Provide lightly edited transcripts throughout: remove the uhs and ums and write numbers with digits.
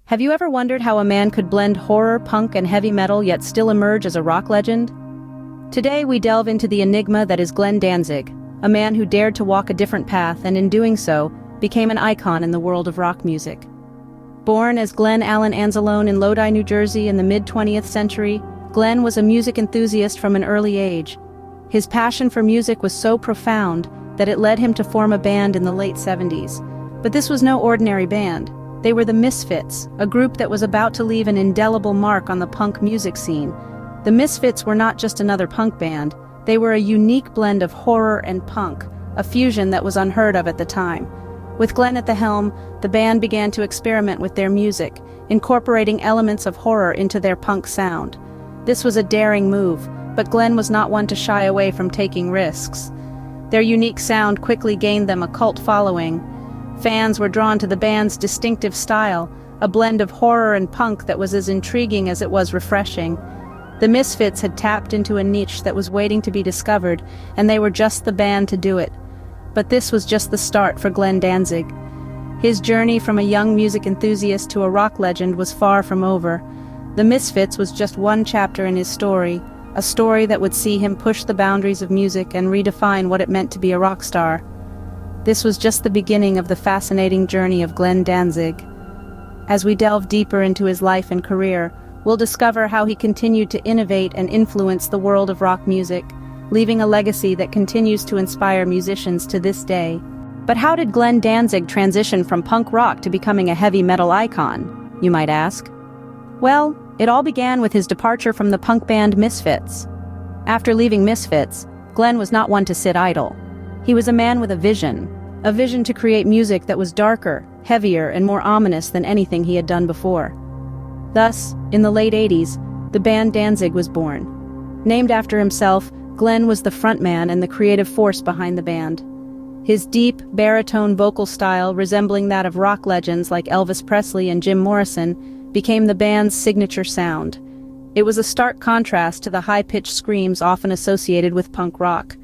Have you ever wondered how a man could blend horror, punk, and heavy metal yet still emerge as a rock legend? Today we delve into the enigma that is Glenn Danzig, a man who dared to walk a different path and in doing so, became an icon in the world of rock music. Born as Glenn Allen Anzalone in Lodi, New Jersey in the mid-20th century, Glenn was a music enthusiast from an early age. His passion for music was so profound that it led him to form a band in the late 70s. But this was no ordinary band. They were the Misfits, a group that was about to leave an indelible mark on the punk music scene. The Misfits were not just another punk band, they were a unique blend of horror and punk, a fusion that was unheard of at the time. With Glenn at the helm, the band began to experiment with their music, incorporating elements of horror into their punk sound. This was a daring move, but Glenn was not one to shy away from taking risks. Their unique sound quickly gained them a cult following. Fans were drawn to the band's distinctive style, a blend of horror and punk that was as intriguing as it was refreshing. The Misfits had tapped into a niche that was waiting to be discovered, and they were just the band to do it. But this was just the start for Glenn Danzig. His journey from a young music enthusiast to a rock legend was far from over. The Misfits was just one chapter in his story, a story that would see him push the boundaries of music and redefine what it meant to be a rock star. This was just the beginning of the fascinating journey of Glenn Danzig. As we delve deeper into his life and career, we'll discover how he continued to innovate and influence the world of rock music, leaving a legacy that continues to inspire musicians to this day. But how did Glenn Danzig transition from punk rock to becoming a heavy metal icon, you might ask? Well, it all began with his departure from the punk band Misfits. After leaving Misfits, Glenn was not one to sit idle. He was a man with a vision to create music that was darker, heavier, and more ominous than anything he had done before. Thus, in the late 80s, the band Danzig was born. Named after himself, Glenn was the frontman and the creative force behind the band. His deep, baritone vocal style, resembling that of rock legends like Elvis Presley and Jim Morrison, became the band's signature sound. It was a stark contrast to the high-pitched screams often associated with punk rock.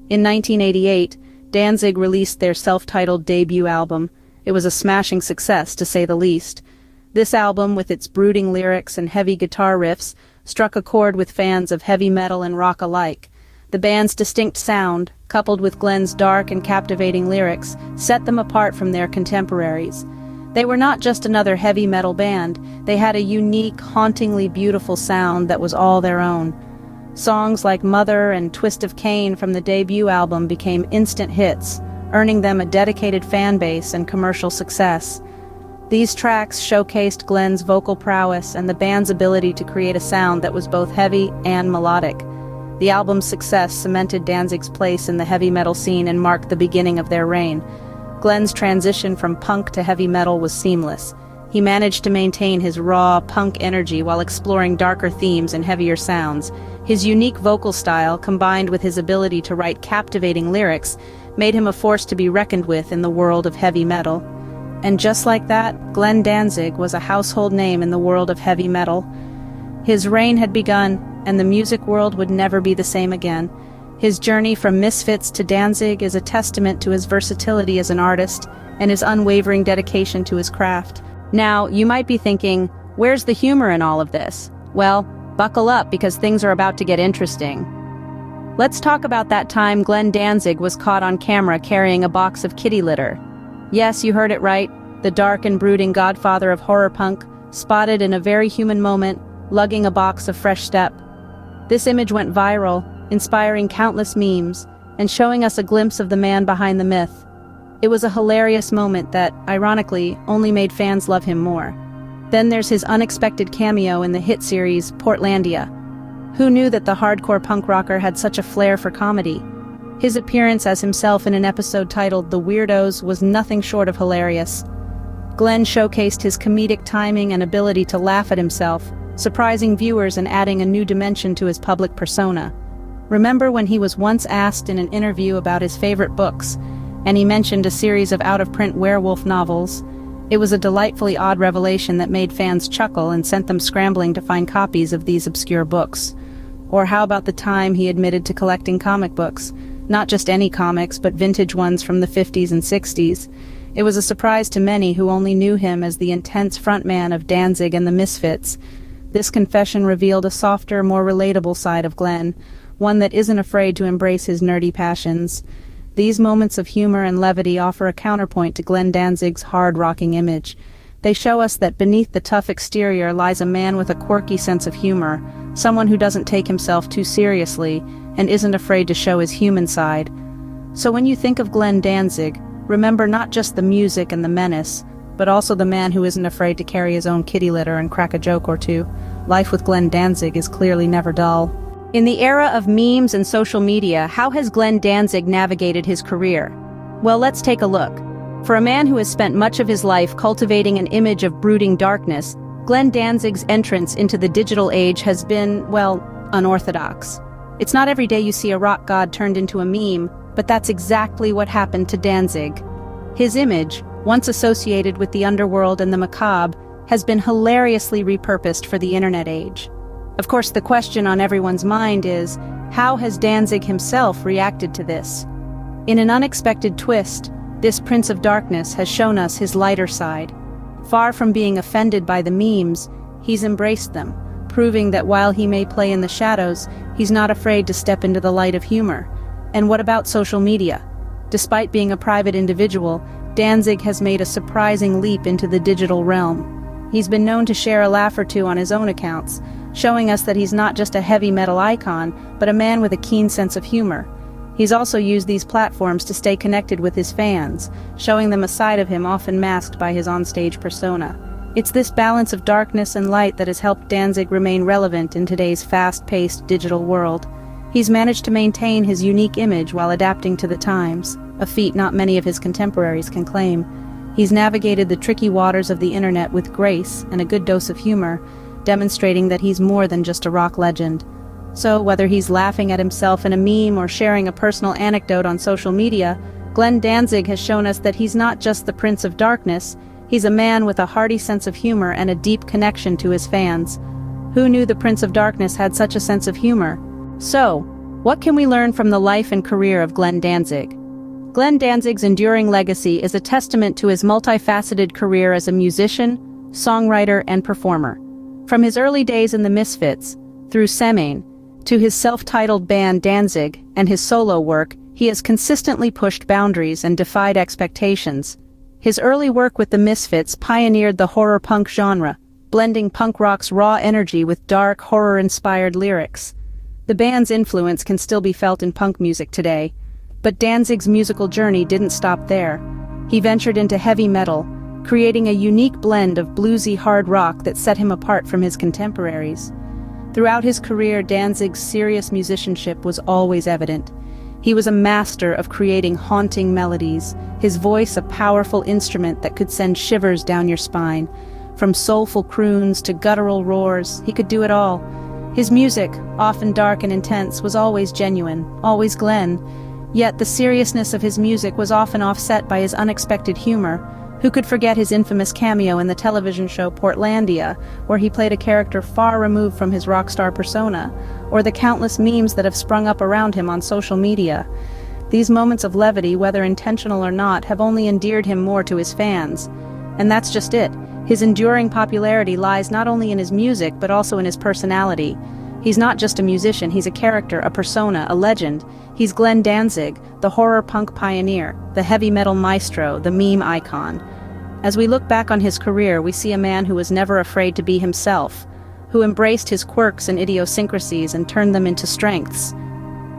In 1988, Danzig released their self-titled debut album. It was a smashing success, to say the least. This album, with its brooding lyrics and heavy guitar riffs, struck a chord with fans of heavy metal and rock alike. The band's distinct sound, coupled with Glenn's dark and captivating lyrics, set them apart from their contemporaries. They were not just another heavy metal band, they had a unique, hauntingly beautiful sound that was all their own. Songs like Mother and Twist of Cain from the debut album became instant hits, earning them a dedicated fan base and commercial success. These tracks showcased Glenn's vocal prowess and the band's ability to create a sound that was both heavy and melodic. The album's success cemented Danzig's place in the heavy metal scene and marked the beginning of their reign. Glenn's transition from punk to heavy metal was seamless. He managed to maintain his raw, punk energy while exploring darker themes and heavier sounds. His unique vocal style, combined with his ability to write captivating lyrics, made him a force to be reckoned with in the world of heavy metal. And just like that, Glenn Danzig was a household name in the world of heavy metal. His reign had begun, and the music world would never be the same again. His journey from Misfits to Danzig is a testament to his versatility as an artist and his unwavering dedication to his craft. Now, you might be thinking, where's the humor in all of this? Well, buckle up because things are about to get interesting. Let's talk about that time Glenn Danzig was caught on camera carrying a box of kitty litter. Yes, you heard it right, the dark and brooding godfather of horror punk, spotted in a very human moment, lugging a box of Fresh Step. This image went viral, inspiring countless memes, and showing us a glimpse of the man behind the myth. It was a hilarious moment that, ironically, only made fans love him more. Then there's his unexpected cameo in the hit series Portlandia. Who knew that the hardcore punk rocker had such a flair for comedy? His appearance as himself in an episode titled The Weirdos was nothing short of hilarious. Glenn showcased his comedic timing and ability to laugh at himself, surprising viewers and adding a new dimension to his public persona. Remember when he was once asked in an interview about his favorite books, and he mentioned a series of out-of-print werewolf novels? It was a delightfully odd revelation that made fans chuckle and sent them scrambling to find copies of these obscure books. Or how about the time he admitted to collecting comic books? Not just any comics, but vintage ones from the 50s and 60s. It was a surprise to many who only knew him as the intense frontman of Danzig and the Misfits. This confession revealed a softer, more relatable side of Glenn, one that isn't afraid to embrace his nerdy passions. These moments of humor and levity offer a counterpoint to Glenn Danzig's hard-rocking image. They show us that beneath the tough exterior lies a man with a quirky sense of humor, someone who doesn't take himself too seriously and isn't afraid to show his human side. So when you think of Glenn Danzig, remember not just the music and the menace, but also the man who isn't afraid to carry his own kitty litter and crack a joke or two. Life with Glenn Danzig is clearly never dull. In the era of memes and social media, how has Glenn Danzig navigated his career? Well, let's take a look. For a man who has spent much of his life cultivating an image of brooding darkness, Glenn Danzig's entrance into the digital age has been, well, unorthodox. It's not every day you see a rock god turned into a meme, but that's exactly what happened to Danzig. His image, once associated with the underworld and the macabre, has been hilariously repurposed for the internet age. Of course, the question on everyone's mind is, how has Danzig himself reacted to this? In an unexpected twist, this Prince of Darkness has shown us his lighter side. Far from being offended by the memes, he's embraced them, proving that while he may play in the shadows, he's not afraid to step into the light of humor. And what about social media? Despite being a private individual, Danzig has made a surprising leap into the digital realm. He's been known to share a laugh or two on his own accounts, showing us that he's not just a heavy metal icon, but a man with a keen sense of humor. He's also used these platforms to stay connected with his fans, showing them a side of him often masked by his onstage persona. It's this balance of darkness and light that has helped Danzig remain relevant in today's fast-paced digital world. He's managed to maintain his unique image while adapting to the times, a feat not many of his contemporaries can claim. He's navigated the tricky waters of the internet with grace and a good dose of humor, demonstrating that he's more than just a rock legend. So, whether he's laughing at himself in a meme or sharing a personal anecdote on social media, Glenn Danzig has shown us that he's not just the Prince of Darkness, he's a man with a hearty sense of humor and a deep connection to his fans. Who knew the Prince of Darkness had such a sense of humor? So, what can we learn from the life and career of Glenn Danzig? Glenn Danzig's enduring legacy is a testament to his multifaceted career as a musician, songwriter, and performer. From his early days in the Misfits, through Semaine, to his self-titled band Danzig and his solo work, he has consistently pushed boundaries and defied expectations. His early work with the Misfits pioneered the horror punk genre, blending punk rock's raw energy with dark, horror-inspired lyrics. The band's influence can still be felt in punk music today, but Danzig's musical journey didn't stop there. He ventured into heavy metal, creating a unique blend of bluesy hard rock that set him apart from his contemporaries. Throughout his career, Danzig's serious musicianship was always evident. He was a master of creating haunting melodies, his voice a powerful instrument that could send shivers down your spine. From soulful croons to guttural roars, he could do it all. His music, often dark and intense, was always genuine, always Glenn. Yet the seriousness of his music was often offset by his unexpected humor. Who could forget his infamous cameo in the television show Portlandia, where he played a character far removed from his rock star persona, or the countless memes that have sprung up around him on social media? These moments of levity, whether intentional or not, have only endeared him more to his fans. And that's just it. His enduring popularity lies not only in his music, but also in his personality. He's not just a musician, he's a character, a persona, a legend. He's Glenn Danzig, the horror punk pioneer, the heavy metal maestro, the meme icon. As we look back on his career, we see a man who was never afraid to be himself, who embraced his quirks and idiosyncrasies and turned them into strengths.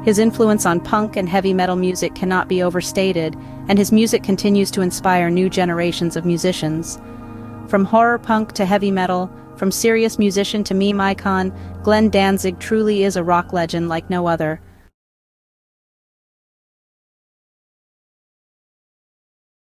His influence on punk and heavy metal music cannot be overstated, and his music continues to inspire new generations of musicians. From horror punk to heavy metal, from serious musician to meme icon, Glenn Danzig truly is a rock legend like no other.